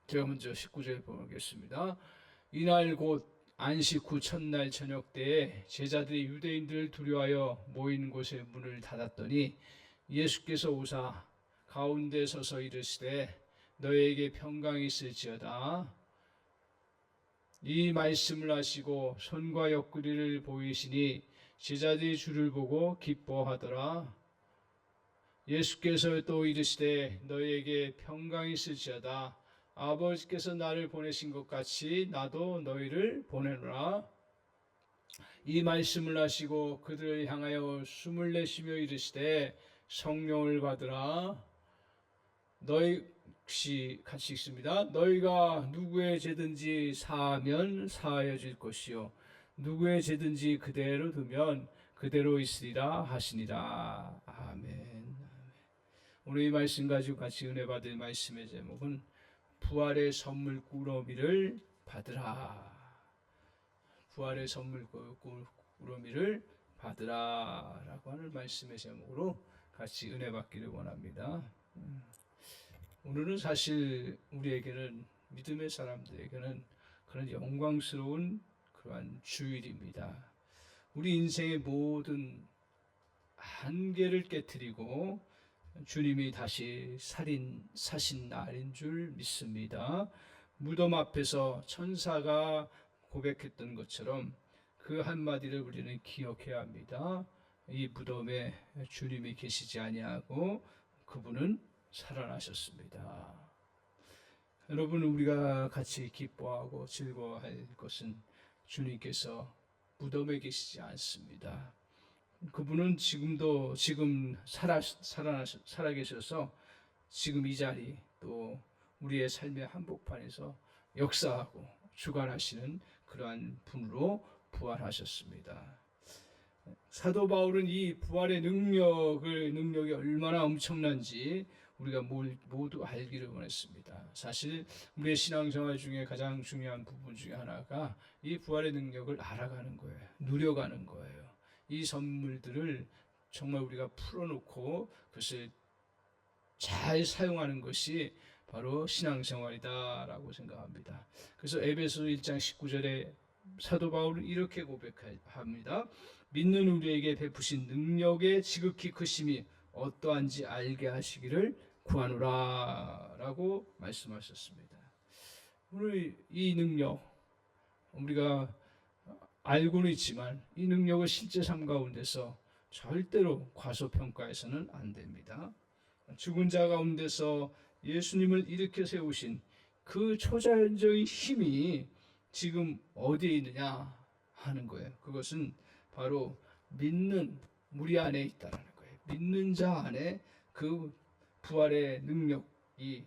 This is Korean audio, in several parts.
제가 먼저 19절 보겠습니다. 이날 곧 안식 후 첫날 저녁 때에 제자들이 유대인들을 두려워하여 모인 곳에 문을 닫았더니 예수께서 오사 가운데 서서 이르시되 너희에게 평강이 있을지어다. 이 말씀을 하시고 손과 옆구리를 보이시니 제자들이 주를 보고 기뻐하더라. 예수께서 또 이르시되 너희에게 평강이 있을지어다. 아버지께서 나를 보내신 것 같이 나도 너희를 보내노라. 이 말씀을 하시고 그들을 향하여 숨을 내쉬며 이르시되 성령을 받으라. 너희 같이 읽습니다. 너희가 누구의 죄든지 사하면 사하여질 것이요 누구의 죄든지 그대로 두면 그대로 있으리라 하시니라. 아멘. 오늘 이 말씀 가지고 같이 은혜 받을 말씀의 제목은 부활의 선물 꾸러미를 받으라. 부활의 선물 꾸러미를 받으라 라고 하는 말씀의 제목으로 같이 은혜 받기를 원합니다. 오늘은 사실 우리에게는, 믿음의 사람들에게는 그런 영광스러운 그러한 주일입니다. 우리 인생의 모든 한계를 깨트리고 주님이 다시 사신 날인 줄 믿습니다. 무덤 앞에서 천사가 고백했던 것처럼 그 한마디를 우리는 기억해야 합니다. 이 무덤에 주님이 계시지 아니하고 그분은 살아나셨습니다. 여러분, 우리가 같이 기뻐하고 즐거워할 것은 주님께서 무덤에 계시지 않습니다. 그분은 지금 살아 계셔서 지금 이 자리, 또 우리의 삶의 한복판에서 역사하고 주관하시는 그러한 분으로 부활하셨습니다. 사도 바울은 이 부활의 능력이 얼마나 엄청난지 우리가 모두 알기를 원했습니다. 사실 우리의 신앙생활 중에 가장 중요한 부분 중에 하나가 이 부활의 능력을 알아가는 거예요. 누려가는 거예요. 이 선물들을 정말 우리가 풀어놓고 그것을 잘 사용하는 것이 바로 신앙생활이다라고 생각합니다. 그래서 에베소 1장 19절에 사도 바울은 이렇게 고백합니다. 믿는 우리에게 베푸신 능력의 지극히 크심이 어떠한지 알게 하시기를 구하노라 라고 말씀하셨습니다. 오늘 이 능력, 우리가 알고는 있지만 이 능력을 실제 삶 가운데서 절대로 과소평가해서는 안 됩니다. 죽은 자 가운데서 예수님을 일으켜 세우신 그 초자연적인 힘이 지금 어디에 있느냐 하는 거예요. 그것은 바로 믿는 우리 안에 있다는 거예요. 믿는 자 안에 그 부활의 능력이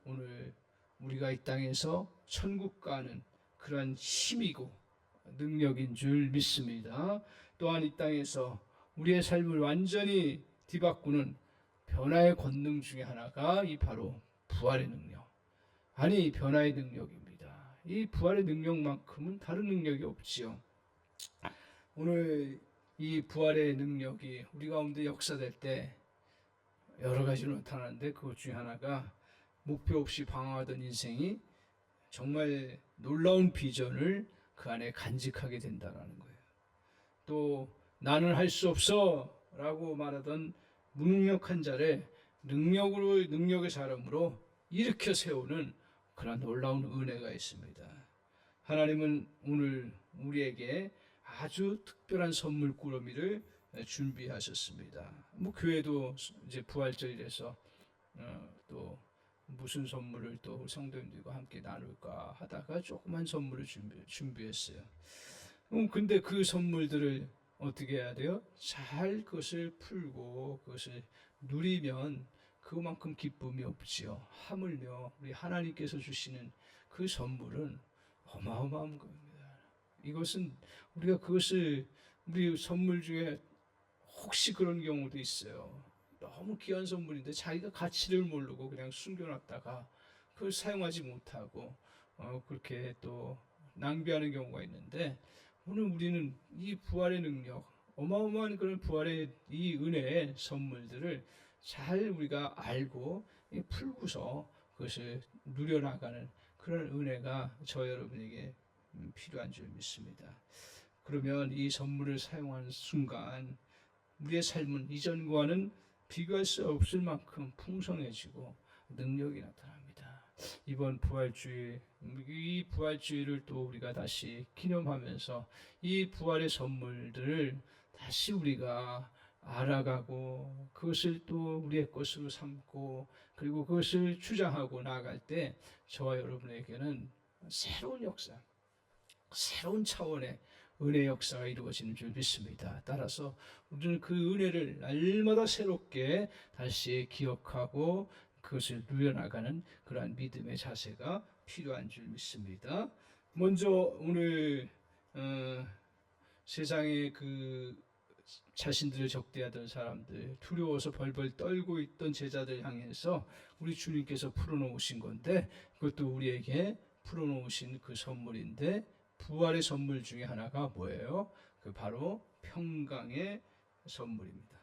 오늘 우리가 이 땅에서 천국 가는 그러한 힘이고 능력인 줄 믿습니다. 또한 이 땅에서 우리의 삶을 완전히 뒤바꾸는 변화의 권능 중에 하나가 이 바로 부활의 능력, 아니 변화의 능력입니다. 이 부활의 능력만큼은 다른 능력이 없지요. 오늘 이 부활의 능력이 우리 가운데 역사될 때 여러 가지로 나타나는데 그것 중에 하나가 목표 없이 방황하던 인생이 정말 놀라운 비전을 그 안에 간직하게 된다는 거예요. 또 나는 할 수 없어 라고 말하던 무능력한 자를 능력의 사람으로 일으켜 세우는 그런 놀라운 은혜가 있습니다. 하나님은 오늘 우리에게 아주 특별한 선물 꾸러미를 준비하셨습니다. 교회도 이제 부활절이라서 또 무슨 선물을 또 성도님들과 함께 나눌까 하다가 조그만 선물을 준비했어요. 근데 그 선물들을 어떻게 해야 돼요? 잘 그것을 풀고 그것을 누리면 그만큼 기쁨이 없지요. 하물며 우리 하나님께서 주시는 그 선물은 어마어마한 겁니다. 이것은 우리가 그것을 우리 선물 중에 혹시 그런 경우도 있어요. 너무 귀한 선물인데 자기가 가치를 모르고 그냥 숨겨놨다가 그걸 사용하지 못하고 그렇게 또 낭비하는 경우가 있는데, 오늘 우리는 이 부활의 능력, 어마어마한 그런 부활의 이 은혜의 선물들을 잘 우리가 알고 풀고서 그것을 누려나가는 그런 은혜가 저 여러분에게 필요한 줄 믿습니다. 그러면 이 선물을 사용하는 순간 우리의 삶은 이전과는 비교할 수 없을 만큼 풍성해지고 능력이 나타납니다. 이번 부활주의, 이 부활주의를 또 우리가 다시 기념하면서 이 부활의 선물들을 다시 우리가 알아가고 그것을 또 우리의 것으로 삼고 그리고 그것을 주장하고 나아갈 때 저와 여러분에게는 새로운 역사, 새로운 차원의 은혜 역사가 이루어지는 줄 믿습니다. 따라서 우리는 그 은혜를 날마다 새롭게 다시 기억하고 그것을 누려나가는 그러한 믿음의 자세가 필요한 줄 믿습니다. 먼저 오늘 세상에 그 자신들을 적대하던 사람들, 두려워서 벌벌 떨고 있던 제자들 향해서 우리 주님께서 풀어놓으신 건데, 그것도 우리에게 풀어놓으신 그 선물인데, 부활의 선물 중에 하나가 뭐예요? 그 바로 평강의 선물입니다.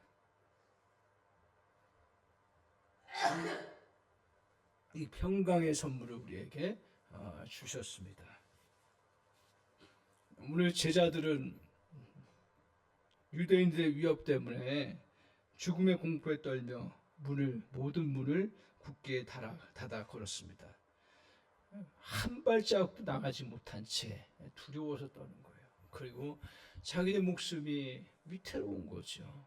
이 평강의 선물을 우리에게 주셨습니다. 오늘 제자들은 유대인들의 위협 때문에 죽음의 공포에 떨며 모든 문을 굳게 닫아 걸었습니다. 한 발자국도 나가지 못한 채 두려워서 떠는 거예요. 그리고 자기의 목숨이 위태로운 거죠.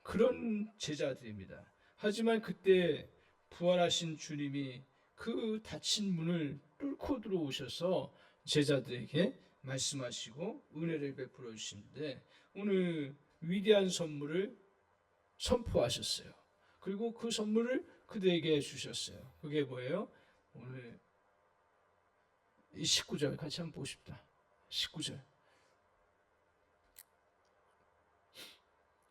그런 제자들입니다. 하지만 그때 부활하신 주님이 그 닫힌 문을 뚫고 들어오셔서 제자들에게 말씀하시고 은혜를 베풀어 주시는데, 오늘 위대한 선물을 선포하셨어요. 그리고 그 선물을 그들에게 주셨어요. 그게 뭐예요? 오늘 이 19절 같이 한번 보고 싶다. 19절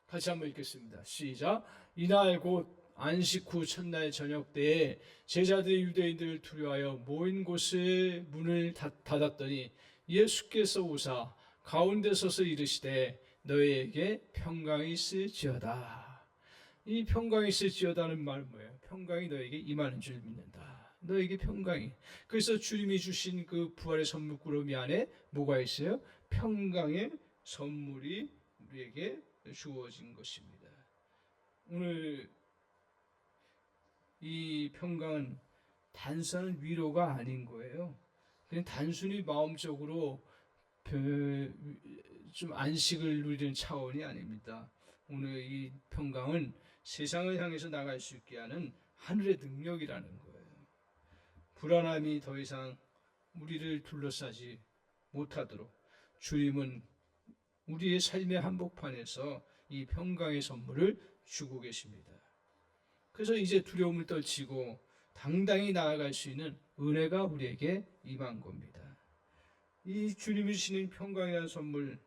같이 한번 읽겠습니다. 시작. 이날 곧 안식 후 첫날 저녁 때에 제자들이 유대인들을 두려워하여 모인 곳을 문을 닫았더니 예수께서 오사 가운데 서서 이르시되 너희에게 평강이 있을지어다. 이 평강이 있을지어다는 말은 뭐예요? 평강이 너에게 임하는 줄 믿는다. 너에게 평강이. 그래서 주님이 주신 그 부활의 선물 꾸러미 안에 뭐가 있어요? 평강의 선물이 우리에게 주어진 것입니다. 오늘 이 평강은 단순한 위로가 아닌 거예요. 그냥 단순히 마음적으로 좀 안식을 누리는 차원이 아닙니다. 오늘 이 평강은 세상을 향해서 나갈 수 있게 하는 하늘의 능력이라는 거예요. 불안함이 더 이상 우리를 둘러싸지 못하도록 주님은 우리의 삶의 한복판에서 이 평강의 선물을 주고 계십니다. 그래서 이제 두려움을 떨치고 당당히 나아갈 수 있는 은혜가 우리에게 임한 겁니다. 이 주님이 주시는 평강이라는 선물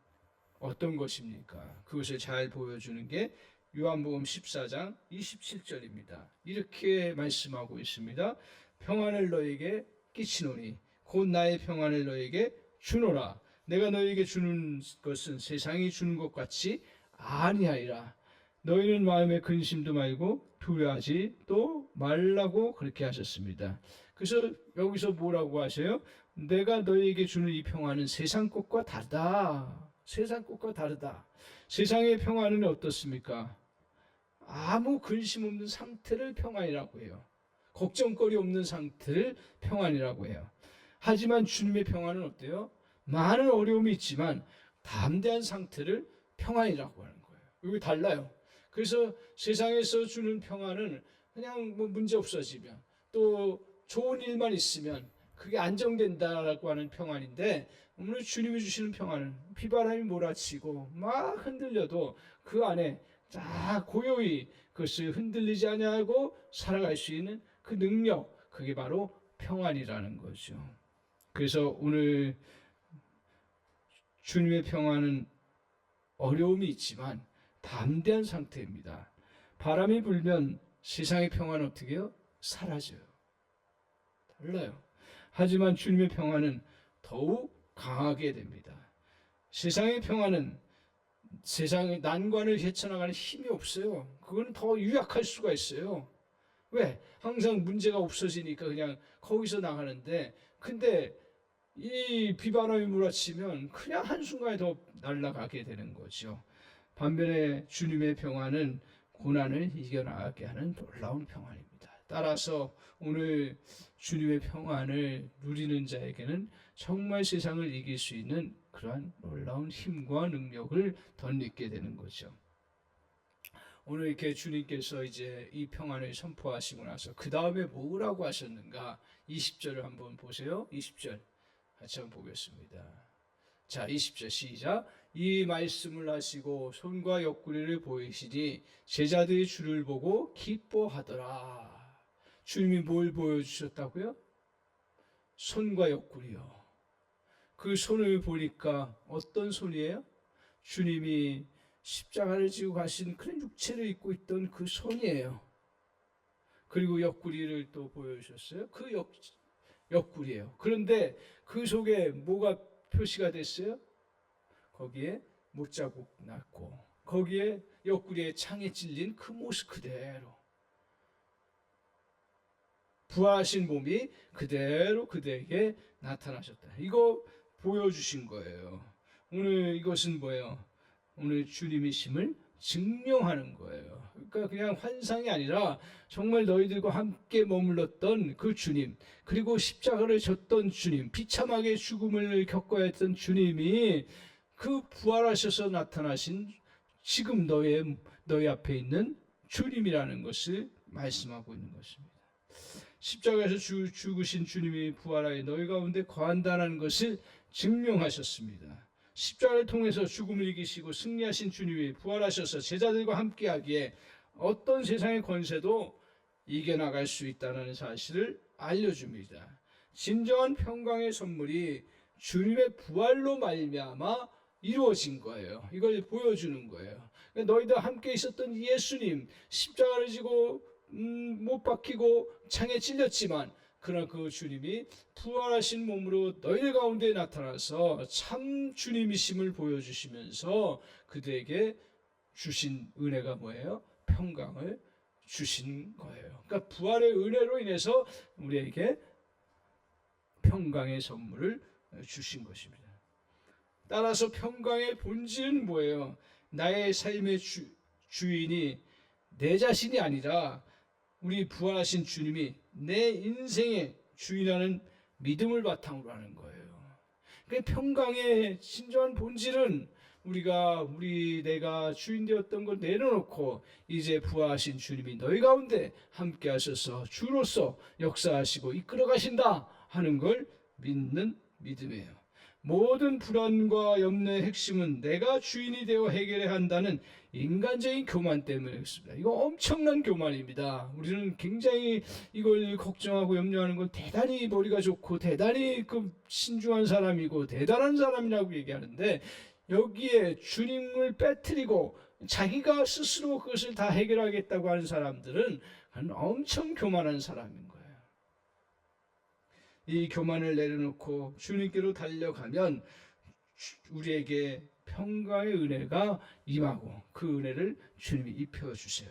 어떤 것입니까? 그것을 잘 보여주는 게 요한복음 14장 27절입니다. 이렇게 말씀하고 있습니다. 평안을 너에게 끼치노니 곧 나의 평안을 너에게 주노라. 내가 너에게 주는 것은 세상이 주는 것 같이 아니하리라. 너희는 마음에 근심도 말고 두려워하지 또 말라고 그렇게 하셨습니다. 그래서 여기서 뭐라고 하세요? 내가 너희에게 주는 이 평안은 세상 것과 다르다. 세상 것과 다르다. 세상의 평안은 어떻습니까? 아무 근심 없는 상태를 평안이라고 해요. 걱정거리 없는 상태를 평안이라고 해요. 하지만 주님의 평안은 어때요? 많은 어려움이 있지만 담대한 상태를 평안이라고 하는 거예요. 이게 달라요. 그래서 세상에서 주는 평안은 그냥 문제 없어지면 또 좋은 일만 있으면 그게 안정된다라고 하는 평안인데, 오늘 주님이 주시는 평안은 비바람이 몰아치고 막 흔들려도 그 안에 딱 고요히 그것을 흔들리지 아니하고 살아갈 수 있는 그 능력, 그게 바로 평안이라는 거죠. 그래서 오늘 주님의 평안은 어려움이 있지만 담대한 상태입니다. 바람이 불면 세상의 평안은 어떻게 해요? 사라져요. 달라요. 하지만 주님의 평안은 더욱 강하게 됩니다. 세상의 평안은 세상의 난관을 헤쳐나가는 힘이 없어요. 그건 더 유약할 수가 있어요. 왜? 항상 문제가 없어지니까 그냥 거기서 나가는데, 근데 이 비바람이 몰아치면 그냥 한순간에 더 날아가게 되는 거죠. 반면에 주님의 평안은 고난을 이겨나가게 하는 놀라운 평안입니다. 따라서 오늘 주님의 평안을 누리는 자에게는 정말 세상을 이길 수 있는 그러한 놀라운 힘과 능력을 덧입게 되는 거죠. 오늘 이렇게 주님께서 이제 이 평안을 선포하시고 나서 그 다음에 뭐라고 하셨는가? 20절을 한번 보세요. 20절 같이 한번 보겠습니다. 자, 20절 시작. 이 말씀을 하시고 손과 옆구리를 보이시니 제자들이 주를 보고 기뻐하더라. 주님이 뭘 보여주셨다고요? 손과 옆구리요. 그 손을 보니까 어떤 손이에요? 주님이 십자가를 지고 가신 그런 육체를 입고 있던 그 손이에요. 그리고 옆구리를 또 보여주셨어요. 그 옆구리예요. 그런데 그 속에 뭐가 표시가 됐어요? 거기에 못자국 났고 거기에 옆구리에 창에 찔린 그 모습 그대로 부활하신 몸이 그대로 그대에게 나타나셨다. 이거 보여주신 거예요. 오늘 이것은 뭐예요? 오늘 주님이심을 증명하는 거예요. 그러니까 그냥 환상이 아니라 정말 너희들과 함께 머물렀던 그 주님, 그리고 십자가를 졌던 주님, 비참하게 죽음을 겪어야 했던 주님이 그 부활하셔서 나타나신 지금 너희 앞에 있는 주님이라는 것을 말씀하고 있는 것입니다. 십자가에서 죽으신 주님이 부활하여 너희 가운데 거한다는 것을 증명하셨습니다. 십자가를 통해서 죽음을 이기시고 승리하신 주님이 부활하셔서 제자들과 함께하기에 어떤 세상의 권세도 이겨나갈 수 있다는 사실을 알려줍니다. 진정한 평강의 선물이 주님의 부활로 말미암아 이루어진 거예요. 이걸 보여주는 거예요. 너희들 함께 있었던 예수님, 십자가를 지고 못 박히고 창에 찔렸지만 그러나 그 주님이 부활하신 몸으로 너희들 가운데 나타나서 참 주님이심을 보여주시면서 그들에게 주신 은혜가 뭐예요? 평강을 주신 거예요. 그러니까 부활의 은혜로 인해서 우리에게 평강의 선물을 주신 것입니다. 따라서 평강의 본질은 뭐예요? 나의 삶의 주인이 내 자신이 아니라 우리 부활하신 주님이 내 인생의 주인이라는 믿음을 바탕으로 하는 거예요. 그러니까 평강의 진정한 본질은 내가 주인 되었던 걸 내려놓고 이제 부활하신 주님이 너희 가운데 함께 하셔서 주로서 역사하시고 이끌어 가신다 하는 걸 믿는 믿음이에요. 모든 불안과 염려의 핵심은 내가 주인이 되어 해결해야 한다는 인간적인 교만 때문에 그렇습니다. 이거 엄청난 교만입니다. 우리는 굉장히 이걸 걱정하고 염려하는 건 대단히 머리가 좋고 대단히 신중한 사람이고 대단한 사람이라고 얘기하는데 여기에 주님을 빼뜨리고 자기가 스스로 그것을 다 해결하겠다고 하는 사람들은 엄청 교만한 사람인 거예요. 이 교만을 내려놓고 주님께로 달려가면 우리에게 평강의 은혜가 임하고 그 은혜를 주님이 입혀주세요.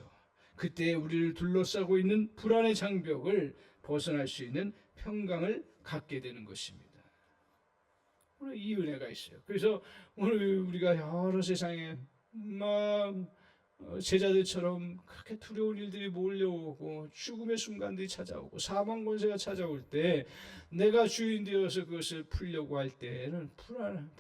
그때 우리를 둘러싸고 있는 불안의 장벽을 벗어날 수 있는 평강을 갖게 되는 것입니다. 오늘 이 은혜가 있어요. 그래서 오늘 우리가 여러 세상에 제자들처럼 그렇게 두려운 일들이 몰려오고 죽음의 순간들이 찾아오고 사망 권세가 찾아올 때 내가 주인 되어서 그것을 풀려고 할 때는 불안.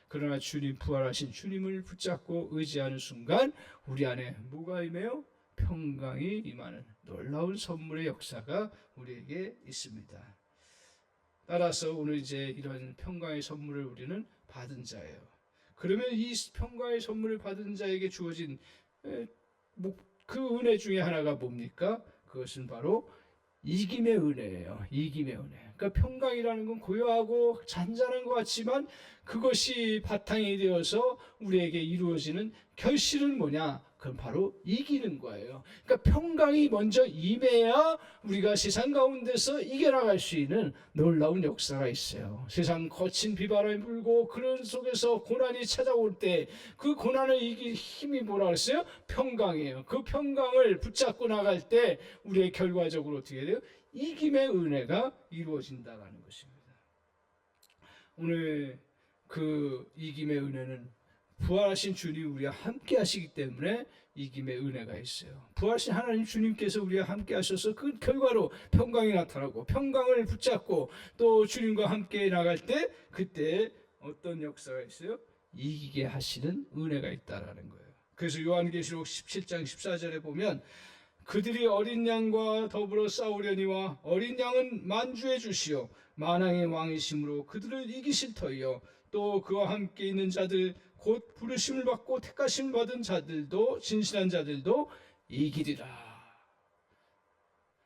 그러나 주님 부활하신 주님을 붙잡고 의지하는 순간 우리 안에 뭐가 임해요? 평강이 임하는 놀라운 선물의 역사가 우리에게 있습니다. 따라서 오늘 이제 이런 평강의 선물을 우리는 받은 자예요. 그러면 이 평강의 선물을 받은 자에게 주어진 그 은혜 중에 하나가 뭡니까? 그것은 바로 이김의 은혜예요. 이김의 은혜. 그러니까 평강이라는 건 고요하고 잔잔한 것 같지만 그것이 바탕이 되어서 우리에게 이루어지는 결실은 뭐냐? 그건 바로 이기는 거예요. 그러니까 평강이 먼저 임해야 우리가 세상 가운데서 이겨나갈 수 있는 놀라운 역사가 있어요. 세상 거친 비바람이 불고 그런 속에서 고난이 찾아올 때 그 고난을 이길 힘이 뭐라 그랬어요? 평강이에요. 그 평강을 붙잡고 나갈 때 우리의 결과적으로 어떻게 돼요? 이김의 은혜가 이루어진다는 것입니다. 오늘 그 이김의 은혜는 부활하신 주님 우리와 함께 하시기 때문에 이김의 은혜가 있어요. 부활하신 하나님 주님께서 우리와 함께 하셔서 그 결과로 평강이 나타나고 평강을 붙잡고 또 주님과 함께 나갈 때 그때 어떤 역사가 있어요? 이기게 하시는 은혜가 있다라는 거예요. 그래서 요한계시록 17장 14절에 보면 그들이 어린 양과 더불어 싸우려니와 어린 양은 만주의 주시요 만왕의 왕이심으로 그들을 이기실 터이요 또 그와 함께 있는 자들 곧 부르심을 받고 택하심을 받은 자들도 진실한 자들도 이기리라.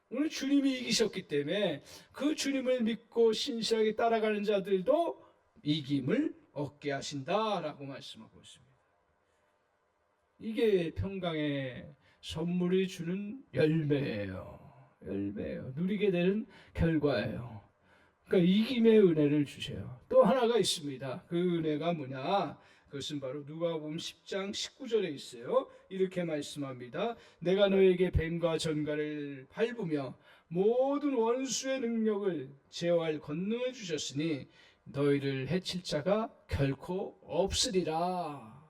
오늘 주님이 이기셨기 때문에 그 주님을 믿고 신실하게 따라가는 자들도 이김을 얻게 하신다라고 말씀하고 있습니다. 이게 평강의 선물이 주는 열매예요. 열매예요. 누리게 되는 결과예요. 그러니까 이김의 은혜를 주세요. 또 하나가 있습니다. 그 은혜가 뭐냐? 그것은 바로 누가복음 10장 19절에 있어요. 이렇게 말씀합니다. 내가 너에게 뱀과 전갈을 밟으며 모든 원수의 능력을 제어할 권능을 주셨으니 너희를 해칠 자가 결코 없으리라.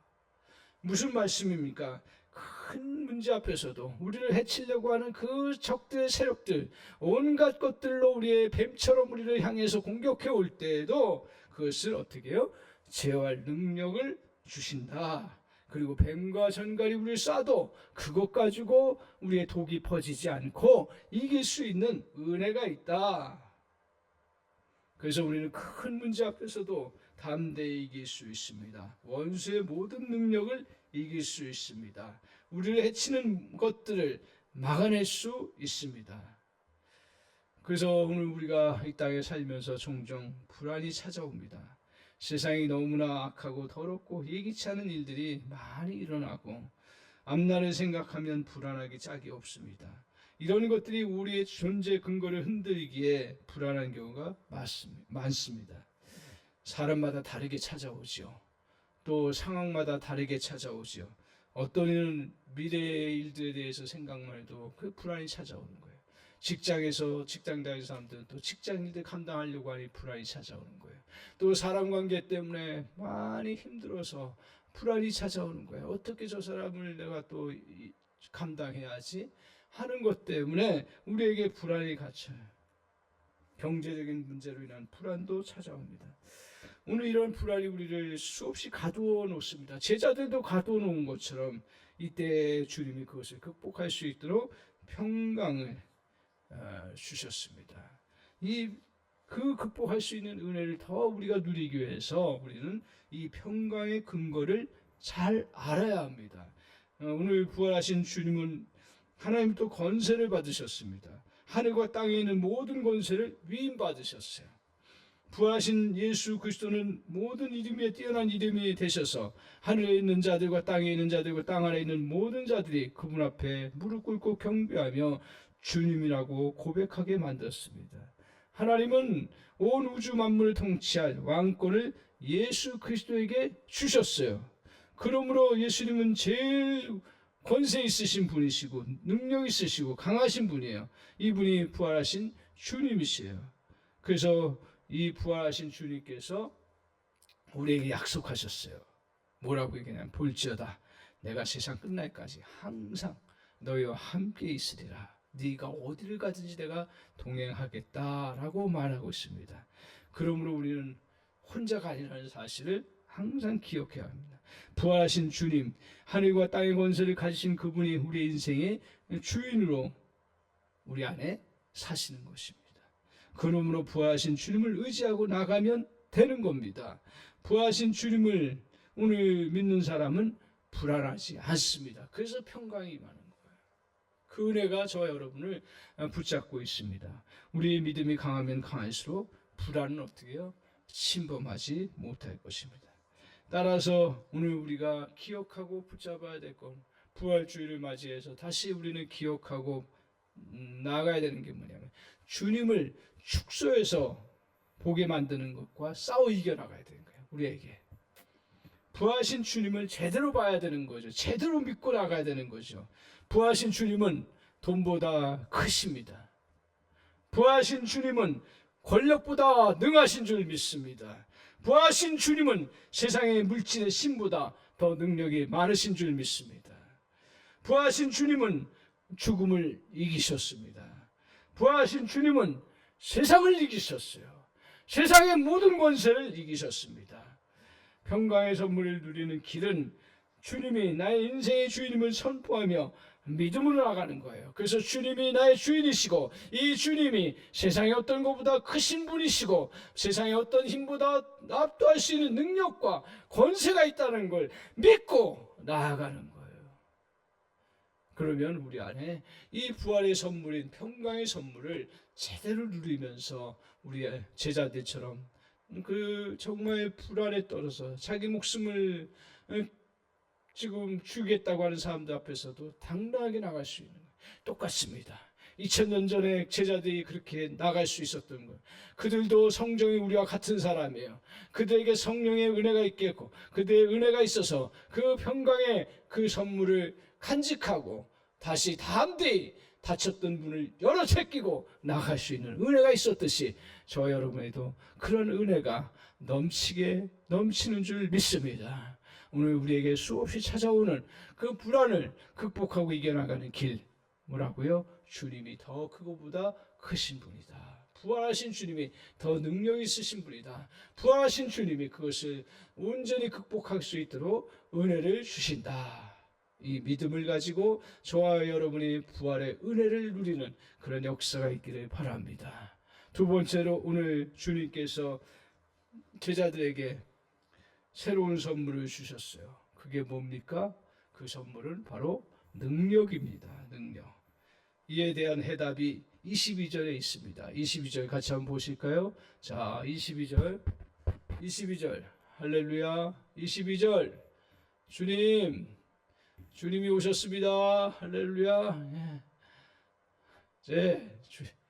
무슨 말씀입니까? 큰 문제 앞에서도 우리를 해치려고 하는 그 적들의 세력들 온갖 것들로 우리의 뱀처럼 우리를 향해서 공격해 올 때에도 그것을 어떻게 해요? 제어할 능력을 주신다. 그리고 뱀과 전갈이 우리를 쏴도 그것 가지고 우리의 독이 퍼지지 않고 이길 수 있는 은혜가 있다. 그래서 우리는 큰 문제 앞에서도 담대히 이길 수 있습니다. 원수의 모든 능력을 이길 수 있습니다. 우리를 해치는 것들을 막아낼 수 있습니다. 그래서 오늘 우리가 이 땅에 살면서 종종 불안이 찾아옵니다. 세상이 너무나 악하고 더럽고 예기치 않은 일들이 많이 일어나고 앞날을 생각하면 불안하기 짝이 없습니다. 이런 것들이 우리의 존재 근거를 흔들기에 불안한 경우가 많습니다. 사람마다 다르게 찾아오죠. 또 상황마다 다르게 찾아오죠. 어떤 이는 미래의 일들에 대해서 생각만 해도 그 불안이 찾아오는 거예요. 직장에서 직장 다니는 사람들은 또 직장 일들 감당하려고 하니 불안이 찾아오는 거예요. 또 사람 관계 때문에 많이 힘들어서 불안이 찾아오는 거예요. 어떻게 저 사람을 내가 또 감당해야지 하는 것 때문에 우리에게 불안이 갇혀요. 경제적인 문제로 인한 불안도 찾아옵니다. 오늘 이런 불안이 우리를 수없이 가두어 놓습니다. 제자들도 가두어 놓은 것처럼 이때 주님이 그것을 극복할 수 있도록 평강을 주셨습니다. 그 극복할 수 있는 은혜를 더 우리가 누리기 위해서 우리는 이 평강의 근거를 잘 알아야 합니다. 오늘 부활하신 주님은 하나님 또 권세를 받으셨습니다. 하늘과 땅에 있는 모든 권세를 위임받으셨어요. 부활하신 예수 그리스도는 모든 이름에 뛰어난 이름이 되셔서 하늘에 있는 자들과 땅에 있는 자들과 땅 아래에 있는 모든 자들이 그분 앞에 무릎 꿇고 경배하며 주님이라고 고백하게 만들었습니다. 하나님은 온 우주 만물을 통치할 왕권을 예수 그리스도에게 주셨어요. 그러므로 예수님은 제일 권세 있으신 분이시고 능력 있으시고 강하신 분이에요. 이분이 부활하신 주님이시에요. 그래서 이 부활하신 주님께서 우리에게 약속하셨어요. 뭐라고 얘기하냐면 볼지어다 내가 세상 끝날까지 항상 너희와 함께 있으리라. 네가 어디를 가든지 내가 동행하겠다라고 말하고 있습니다. 그러므로 우리는 혼자가 아니라는 사실을 항상 기억해야 합니다. 부활하신 주님, 하늘과 땅의 권세를 가지신 그분이 우리 인생의 주인으로 우리 안에 사시는 것입니다. 그러므로 부활하신 주님을 의지하고 나가면 되는 겁니다. 부활하신 주님을 오늘 믿는 사람은 불안하지 않습니다. 그래서 평강이 임하는 거예요. 그 은혜가 저와 여러분을 붙잡고 있습니다. 우리의 믿음이 강하면 강할수록 불안은 어떻게 해요? 침범하지 못할 것입니다. 따라서 오늘 우리가 기억하고 붙잡아야 될 건 부활주의를 맞이해서 다시 우리는 기억하고 나아가야 되는 게 뭐냐면 주님을 축소해서 보게 만드는 것과 싸워 이겨나가야 되는 거예요. 우리에게 부활하신 주님을 제대로 봐야 되는 거죠. 제대로 믿고 나가야 되는 거죠. 부활하신 주님은 돈보다 크십니다. 부활하신 주님은 권력보다 능하신 줄 믿습니다. 부활하신 주님은 세상의 물질의 신보다 더 능력이 많으신 줄 믿습니다. 부활하신 주님은 죽음을 이기셨습니다. 부활하신 주님은 세상을 이기셨어요. 세상의 모든 권세를 이기셨습니다. 평강의 선물을 누리는 길은 주님이 나의 인생의 주인임을 선포하며 믿음으로 나가는 거예요. 그래서 주님이 나의 주인이시고 이 주님이 세상의 어떤 것보다 크신 분이시고 세상의 어떤 힘보다 압도할 수 있는 능력과 권세가 있다는 걸 믿고 나아가는 거예요. 그러면 우리 안에 이 부활의 선물인 평강의 선물을 제대로 누리면서 우리의 제자들처럼 그 정말 불안에 떨어서 자기 목숨을 지금 주겠다고 하는 사람들 앞에서도 당당하게 나갈 수 있는 거예요. 똑같습니다. 2000년 전에 제자들이 그렇게 나갈 수 있었던 거예요. 그들도 성령이 우리와 같은 사람이에요. 그들에게 성령의 은혜가 있겠고 그들의 은혜가 있어서 그 평강의 그 선물을 간직하고 다시 담대히 다쳤던 문을 열어 제끼고 나갈 수 있는 은혜가 있었듯이 저와 여러분에도 그런 은혜가 넘치게 넘치는 줄 믿습니다. 오늘 우리에게 수없이 찾아오는 그 불안을 극복하고 이겨나가는 길 뭐라고요? 주님이 더 그거보다 크신 분이다. 부활하신 주님이 더 능력 있으신 분이다. 부활하신 주님이 그것을 온전히 극복할 수 있도록 은혜를 주신다. 이 믿음을 가지고 저와 여러분이 부활의 은혜를 누리는 그런 역사가 있기를 바랍니다. 두 번째로 오늘 주님께서 제자들에게 새로운 선물을 주셨어요. 그게 뭡니까? 그 선물은 바로 능력입니다. 능력. 이에 대한 해답이 22절에 있습니다. 22절 같이 한번 보실까요? 자, 22절 할렐루야. 22절 주님이 오셨습니다. 할렐루야. 예.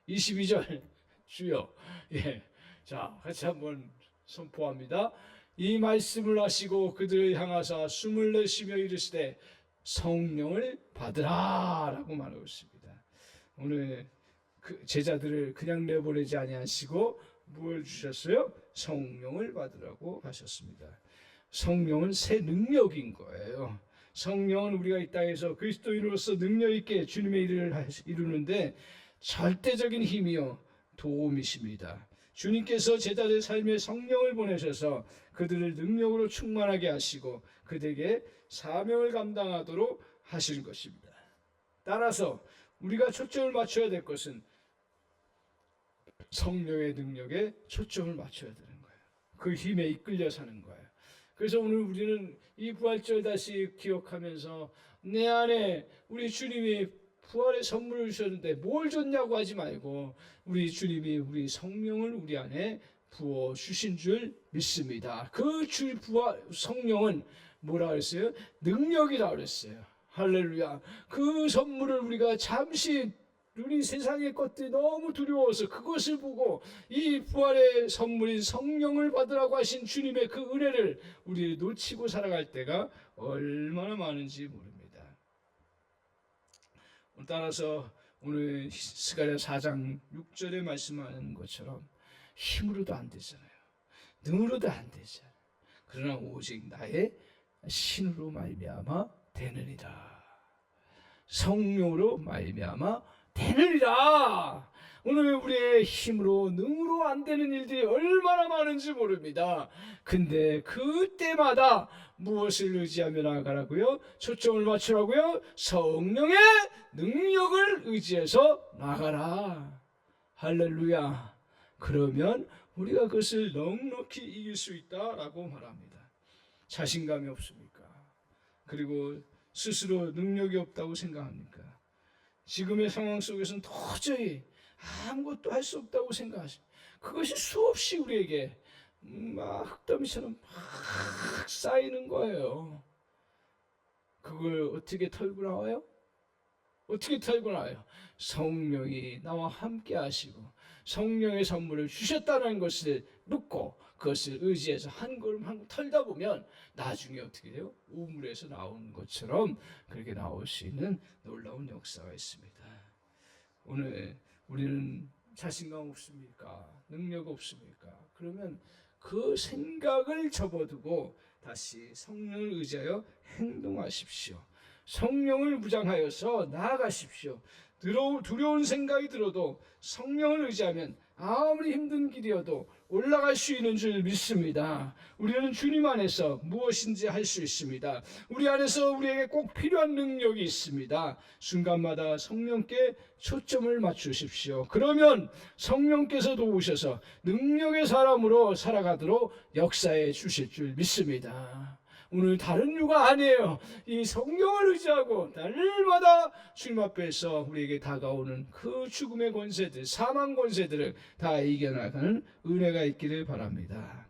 22절 주여. 예. 자, 같이 한번 선포합니다. 이 말씀을 하시고 그들을 향하사 숨을 내쉬며 이르시되 성령을 받으라라고 말하고 있습니다. 오늘 그 제자들을 그냥 내보내지 아니하시고 무엇을 주셨어요? 성령을 받으라고 하셨습니다. 성령은 새 능력인 거예요. 성령은 우리가 이 땅에서 그리스도인으로서 능력 있게 주님의 일을 이루는데 절대적인 힘이요 도움이십니다. 주님께서 제자들 삶에 성령을 보내셔서 그들을 능력으로 충만하게 하시고 그들에게 사명을 감당하도록 하신 것입니다. 따라서 우리가 초점을 맞춰야 될 것은 성령의 능력에 초점을 맞춰야 되는 거예요. 그 힘에 이끌려 사는 거예요. 그래서 오늘 우리는 이 부활절 다시 기억하면서 내 안에 우리 주님이 부활의 선물을 주셨는데 뭘 줬냐고 하지 말고 우리 주님이 우리 성령을 우리 안에 부어 주신 줄 믿습니다. 그 주 부활 성령은 뭐라 그랬어요? 능력이라 그랬어요. 할렐루야. 그 선물을 우리가 잠시 우리 세상의 것들이 너무 두려워서 그것을 보고 이 부활의 선물인 성령을 받으라고 하신 주님의 그 은혜를 우리 놓치고 살아갈 때가 얼마나 많은지 모릅니다. 따라서 오늘 스가랴 4장 6절에 말씀하는 것처럼 힘으로도 안 되잖아요. 능으로도 안 되잖아요. 그러나 오직 나의 신으로 말미암아 되느니라. 성령으로 말미암아 되느니라. 오늘 우리의 힘으로 능으로 안 되는 일들이 얼마나 많은지 모릅니다. 근데 그때마다 무엇을 의지하며 나아가라고요? 초점을 맞추라고요? 성령의 능력을 의지해서 나가라. 할렐루야. 그러면 우리가 그것을 넉넉히 이길 수 있다라고 말합니다. 자신감이 없습니까? 그리고 스스로 능력이 없다고 생각합니까? 지금의 상황 속에서는 도저히 아무것도 할 수 없다고 생각하십니다. 그것이 수없이 우리에게 막 흙더미처럼 막 쌓이는 거예요. 그걸 어떻게 털고 나와요? 어떻게 털고 나와요? 성령이 나와 함께 하시고 성령의 선물을 주셨다는 것을 믿고 그것을 의지해서 한 걸음 한 걸음 털다 보면 나중에 어떻게 돼요? 우물에서 나오는 것처럼 그렇게 나올 수 있는 놀라운 역사가 있습니다. 오늘 우리는 자신감 없습니까? 능력 없습니까? 그러면 그 생각을 접어두고 다시 성령을 의지하여 행동하십시오. 성령을 무장하여서 나아가십시오. 두려운 생각이 들어도 성령을 의지하면 아무리 힘든 길이어도 올라갈 수 있는 줄 믿습니다. 우리는 주님 안에서 무엇인지 할 수 있습니다. 우리 안에서 우리에게 꼭 필요한 능력이 있습니다. 순간마다 성령께 초점을 맞추십시오. 그러면 성령께서도 오셔서 능력의 사람으로 살아가도록 역사해 주실 줄 믿습니다. 오늘 다른 이유가 아니에요. 이 성령을 의지하고 날마다 주님 앞에서 우리에게 다가오는 그 죽음의 권세들, 사망 권세들을 다 이겨나가는 은혜가 있기를 바랍니다.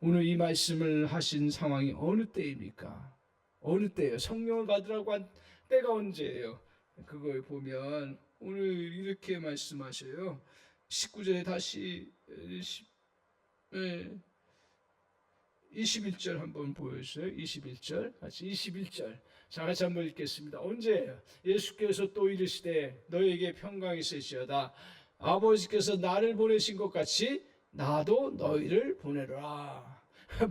오늘 이 말씀을 하신 상황이 어느 때입니까? 어느 때예요? 성령을 받으라고 한 때가 언제예요? 그걸 보면 오늘 이렇게 말씀하셔요. 19절에 다시 21절 한번 보여주세요. 21절 같이 21절 자 같이 한번 읽겠습니다. 언제예요? 예수께서 또 이르시되 너에게 평강이 있을지어다. 아버지께서 나를 보내신 것 같이 나도 너희를 보내라.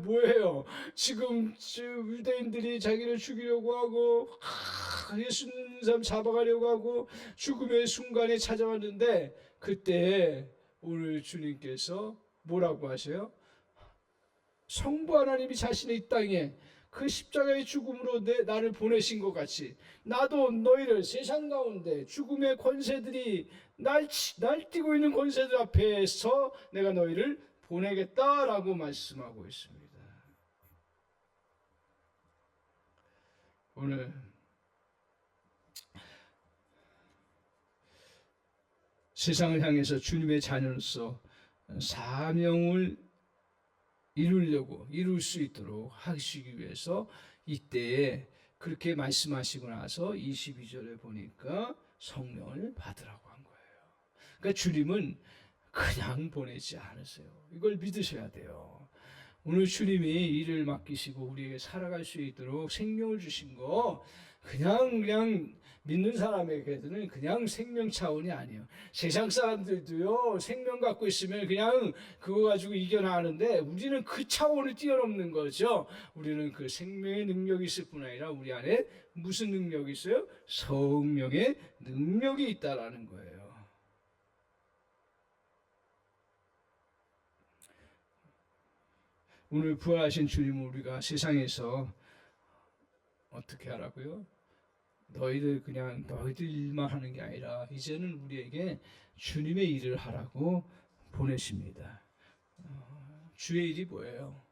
뭐예요? 지금 유대인들이 자기를 죽이려고 하고 예수 믿는 사람 잡아가려고 하고 죽음의 순간에 찾아왔는데 그때 오늘 주님께서 뭐라고 하세요? 성부 하나님이 자신의 이 땅에 그 십자가의 죽음으로 나를 보내신 것 같이 나도 너희를 세상 가운데 죽음의 권세들이 날뛰고 있는 권세들 앞에서 내가 너희를 보내겠다라고 말씀하고 있습니다. 오늘 세상을 향해서 주님의 자녀로서 사명을 이룰 수 있도록 하시기 위해서 이때에 그렇게 말씀하시고 나서 22절에 보니까 성령을 받으라고 한 거예요. 그러니까 주님은 그냥 보내지 않으세요. 이걸 믿으셔야 돼요. 오늘 주님이 일을 맡기시고 우리에게 살아갈 수 있도록 생명을 주신 거 그냥 믿는 사람에게는 그냥 생명 차원이 아니에요. 세상 사람들도요 생명 갖고 있으면 그냥 그거 가지고 이겨나가는데 우리는 그 차원을 뛰어넘는 거죠. 우리는 그 생명의 능력이 있을 뿐 아니라 우리 안에 무슨 능력이 있어요? 성령의 능력이 있다라는 거예요. 오늘 부활하신 주님은 우리가 세상에서 어떻게 하라고요? 너희들 일만 하는 게 아니라 이제는 우리에게 주님의 일을 하라고 보내십니다. 주의 일이 뭐예요?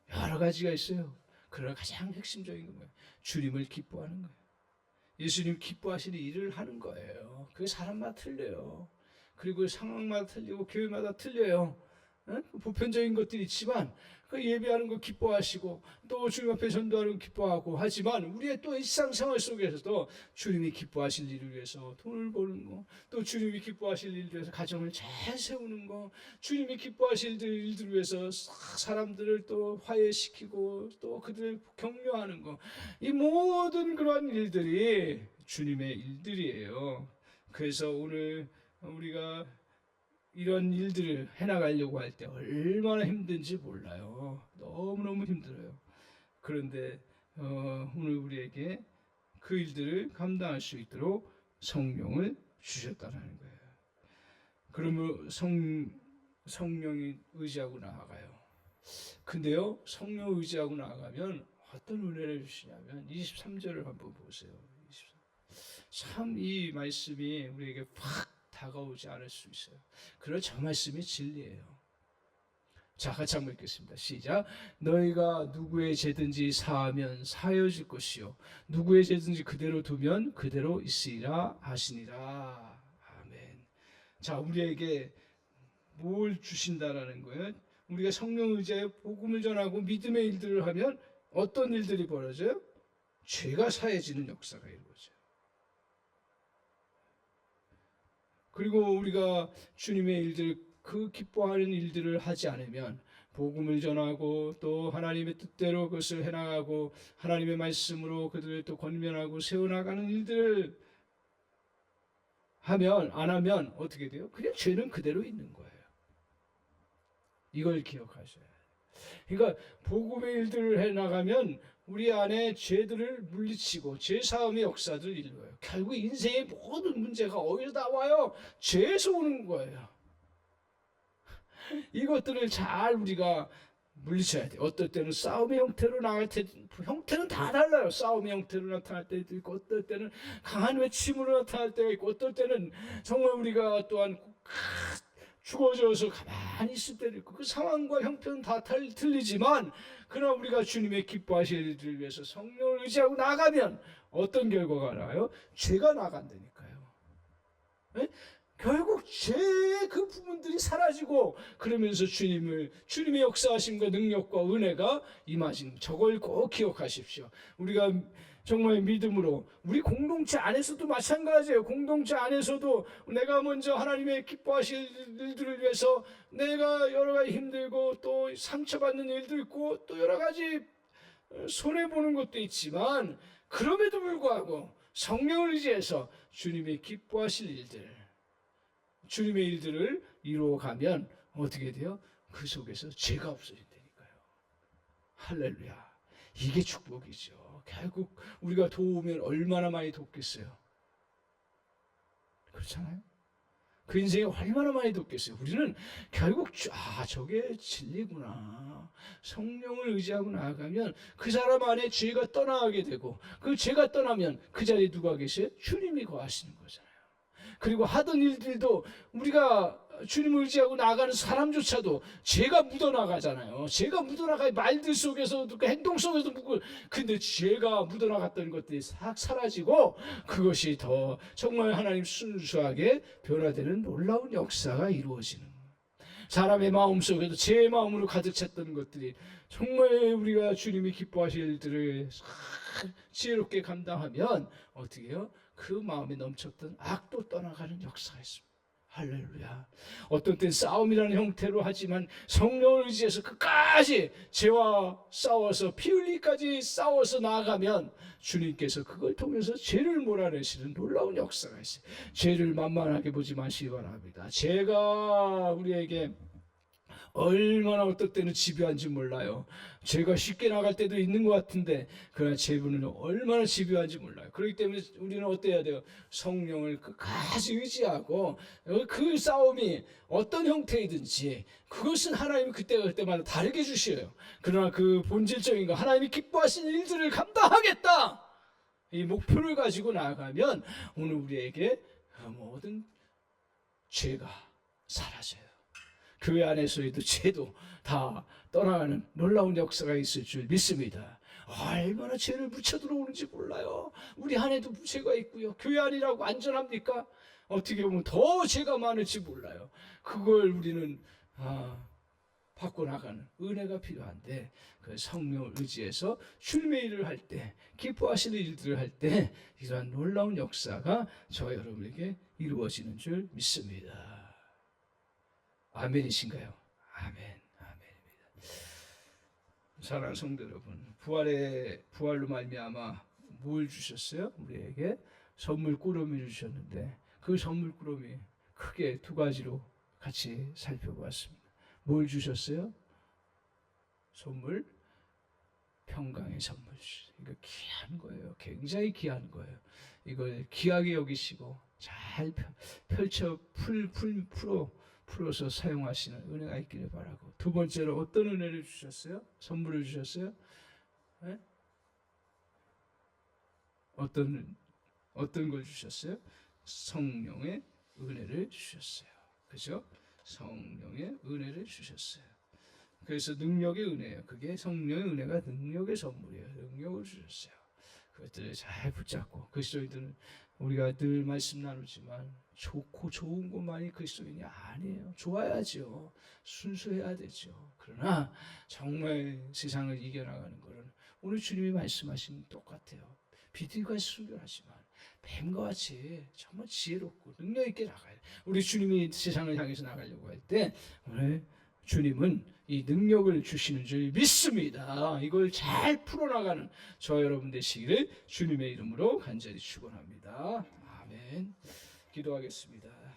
여러 가지가 있어요. 그러나 가장 핵심적인 건 뭐예요? 주님을 기뻐하는 거예요. 예수님 기뻐하시는 일을 하는 거예요. 그게 사람마다 틀려요. 그리고 상황마다 틀리고 교회마다 틀려요. 보편적인 것들이 있지만 그 예배하는 거 기뻐하시고 또 주님 앞에 전도하는 거 기뻐하고 하지만 우리의 또 일상생활 속에서도 주님이 기뻐하실 일을 위해서 돈을 버는 거, 또 주님이 기뻐하실 일을 위해서 가정을 잘 세우는 거, 주님이 기뻐하실 일들을 위해서 사람들을 또 화해시키고 또 그들을 격려하는 거, 이 모든 그러한 일들이 주님의 일들이에요. 그래서 오늘 우리가 이런 일들을 해나가려고 할 때 얼마나 힘든지 몰라요. 너무너무 힘들어요. 그런데 오늘 우리에게 그 일들을 감당할 수 있도록 성령을 주셨다는 거예요. 그러면 성령이 의지하고 나아가요. 근데요, 성령 의지하고 나아가면 어떤 은혜를 주시냐면 23절을 한번 보세요. 참 이 말씀이 우리에게 확 다가오지 않을 수 있어요. 그러나 저 말씀이 진리예요. 자, 같이 한번 읽겠습니다. 시작. 너희가 누구의 죄든지 사하면 사하여질 것이요 누구의 죄든지 그대로 두면 그대로 있으리라 하시니라. 아멘. 자, 우리에게 뭘 주신다라는 거예요? 우리가 성령 의지하여 복음을 전하고 믿음의 일들을 하면 어떤 일들이 벌어져요? 죄가 사해지는 역사가 이루어져요. 그리고 우리가 주님의 일들, 그 기뻐하는 일들을 하지 않으면, 복음을 전하고 또 하나님의 뜻대로 그것을 해나가고 하나님의 말씀으로 그들을 또 권면하고 세워나가는 일들을 안 하면 어떻게 돼요? 그냥 죄는 그대로 있는 거예요. 이걸 기억하셔야 돼요. 그러니까 복음의 일들을 해나가면 우리 안에 죄들을 물리치고 죄사함의 역사들을 이루어요. 결국 인생의 모든 문제가 어디서 나와요? 죄에서 오는 거예요. 이것들을 잘 우리가 물리쳐야 돼요. 어떨 때는 싸움의 형태로 나갈 때, 형태는 다 달라요. 싸움의 형태로 나타날 때도 있고, 어떨 때는 강한 외침으로 나타날 때가 있고, 어떨 때는 정말 우리가 또한 죽어져서 가만히 있을 때도 있고, 그 상황과 형편은 다 틀리지만, 그러나 우리가 주님의 기뻐하실 일들을 위해서 성령을 의지하고 나가면 어떤 결과가 나요? 죄가 나간다니까요. 네? 결국 죄의 그 부분들이 사라지고, 그러면서 주님의 역사하심과 능력과 은혜가 임하신, 저걸 꼭 기억하십시오. 우리가 정말 믿음으로, 우리 공동체 안에서도 마찬가지예요. 공동체 안에서도 내가 먼저 하나님의 기뻐하실 일들을 위해서 내가 여러 가지 힘들고 또 상처받는 일도 있고 또 여러 가지 손해보는 것도 있지만, 그럼에도 불구하고 성령을 의지해서 주님의 기뻐하실 일들, 주님의 일들을 이루어가면 어떻게 돼요? 그 속에서 죄가 없어진다니까요. 할렐루야. 이게 축복이죠. 결국 우리가 도우면 얼마나 많이 돕겠어요? 그렇잖아요. 그 인생에 얼마나 많이 돕겠어요. 우리는 결국 저게 진리구나. 성령을 의지하고 나아가면 그 사람 안에 죄가 떠나게 되고, 그 죄가 떠나면 그 자리에 누가 계세요? 주님이 거하시는 거잖아요. 그리고 하던 일들도 우리가 주님을 의지하고 나가는 사람조차도 죄가 묻어나가잖아요. 죄가 묻어나가, 말들 속에서도 그 행동 속에서도 묻고, 근데 죄가 묻어나갔던 것들이 싹 사라지고 그것이 더 정말 하나님 순수하게 변화되는 놀라운 역사가 이루어지는 거예요. 사람의 마음 속에도 제 마음으로 가득 찼던 것들이 정말 우리가 주님이 기뻐하실 일들을 지혜롭게 감당하면 어떻게 해요? 그 마음에 넘쳤던 악도 떠나가는 역사가 있습니다. 할렐루야. 어떤 땐 싸움이라는 형태로 하지만 성령을 의지해서 끝까지 죄와 싸워서 피 흘리기까지 싸워서 나아가면 주님께서 그걸 통해서 죄를 몰아내시는 놀라운 역사가 있어요. 죄를 만만하게 보지 마시기 바랍니다. 죄가 우리에게 얼마나 어떨 때는 집요한지 몰라요. 죄가 쉽게 나갈 때도 있는 것 같은데, 그러나 죄분은 얼마나 집요한지 몰라요. 그렇기 때문에 우리는 어때야 돼요? 성령을 끝까지 의지하고, 그 싸움이 어떤 형태이든지 그것은 하나님이 그때마다 다르게 주셔요. 그러나 그 본질적인 거, 하나님이 기뻐하시는 일들을 감당하겠다, 이 목표를 가지고 나아가면 오늘 우리에게 모든 죄가 사라져요. 교회 안에서도 죄도 다 떠나가는 놀라운 역사가 있을 줄 믿습니다. 얼마나 죄를 묻혀 들어오는지 몰라요. 우리 안에도 죄가 있고요. 교회 안이라고 안전합니까? 어떻게 보면 더 죄가 많을지 몰라요. 그걸 우리는 바꿔나가는 은혜가 필요한데, 그 성령을 의지해서 주님의 일을 할 때, 기뻐하시는 일들을 할 때 이러한 놀라운 역사가 저와 여러분에게 이루어지는 줄 믿습니다. 아멘이신가요? 아멘, 아멘입니다. 사랑하는 성도 여러분, 부활로 말미암아 뭘 주셨어요? 우리에게 선물 꾸러미를 주셨는데, 그 선물 꾸러미 크게 두 가지로 같이 살펴보았습니다. 뭘 주셨어요? 선물, 평강의 선물. 이거 귀한 거예요. 굉장히 귀한 거예요. 이걸 귀하게 여기시고 잘 풀어서 사용하시는 은혜가 있기를 바라고. 두 번째로 어떤 은혜를 주셨어요? 선물을 주셨어요? 네? 어떤 걸 주셨어요? 성령의 은혜를 주셨어요. 그죠? 성령의 은혜를 주셨어요. 그래서 능력의 은혜예요. 그게 성령의 은혜가 능력의 선물이에요. 능력을 주셨어요. 그것들을 잘 붙잡고, 그리스도인들은 우리가 늘 말씀 나누지만 좋고 좋은 것만이 그리스도인이 아니에요. 좋아야죠. 순수해야 되죠. 그러나 정말 세상을 이겨나가는 것은 오늘 주님이 말씀하신 똑같아요. 비둘기가 순결하지만 뱀과 같이 정말 지혜롭고 능력 있게 나가야 돼. 우리 주님이 세상을 향해서 나가려고 할 때 오늘 주님은 이 능력을 주시는 줄 믿습니다. 이걸 잘 풀어나가는 저와 여러분 되시기를 주님의 이름으로 간절히 축원합니다. 아멘. 기도하겠습니다.